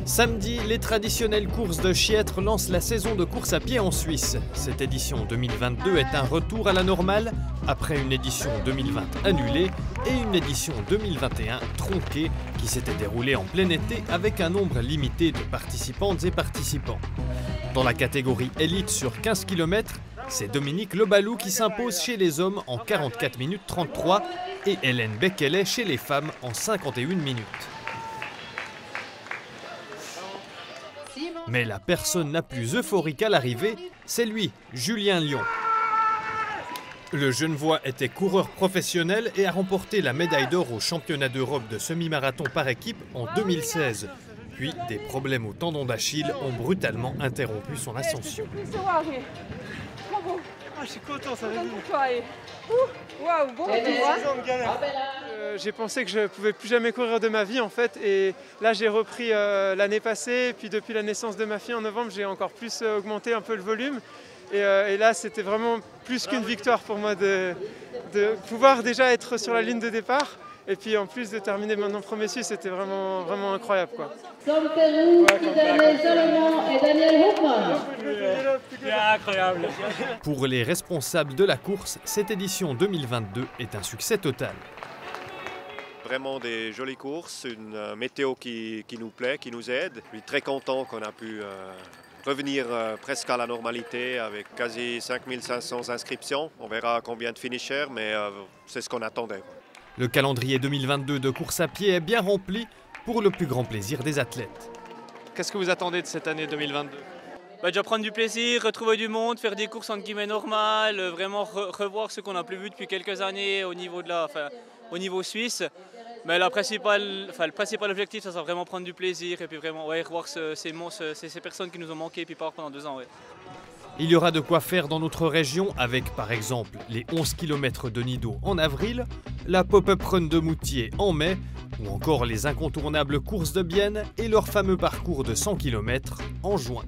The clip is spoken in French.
Samedi, les traditionnelles courses de Chiètre lancent la saison de course à pied en Suisse. Cette édition 2022 est un retour à la normale, après une édition 2020 annulée et une édition 2021 tronquée qui s'était déroulée en plein été avec un nombre limité de participantes et participants. Dans la catégorie élite sur 15 km, c'est Dominique Lebalou qui s'impose chez les hommes en 44 minutes 33 et Hélène Bekele chez les femmes en 51 minutes. Mais la personne la plus euphorique à l'arrivée, c'est lui, Julien Lion. Le Genevois était coureur professionnel et a remporté la médaille d'or au championnat d'Europe de semi-marathon par équipe en 2016. Puis des problèmes au tendon d'Achille ont brutalement interrompu son ascension. Je suis content, ça va J'ai pensé que je ne pouvais plus jamais courir de ma vie en fait, et là j'ai repris l'année passée, et puis depuis la naissance de ma fille en novembre j'ai encore plus augmenté un peu le volume, et là c'était vraiment plus qu'une victoire pour moi de pouvoir déjà être sur la ligne de départ, et puis en plus de terminer maintenant premier Suisse, c'était vraiment incroyable quoi. Incroyable. Pour les responsables de la course, cette édition 2022 est un succès total. Vraiment des jolies courses, une météo qui nous plaît, qui nous aide. Je suis très content qu'on a pu revenir presque à la normalité avec quasi 5500 inscriptions. On verra combien de finishers, mais c'est ce qu'on attendait. Le calendrier 2022 de course à pied est bien rempli pour le plus grand plaisir des athlètes. Qu'est-ce que vous attendez de cette année 2022 ? Déjà prendre du plaisir, retrouver du monde, faire des courses entre guillemets normales, vraiment revoir ce qu'on n'a plus vu depuis quelques années au niveau, au niveau suisse. Mais le principal objectif, ça sera vraiment prendre du plaisir et puis vraiment revoir ces personnes qui nous ont manqué et puis pas pendant 2 ans. Ouais. Il y aura de quoi faire dans notre région avec par exemple les 11 km de Nido en avril, la pop-up run de Moutier en mai ou encore les incontournables courses de Bienne et leur fameux parcours de 100 km en juin.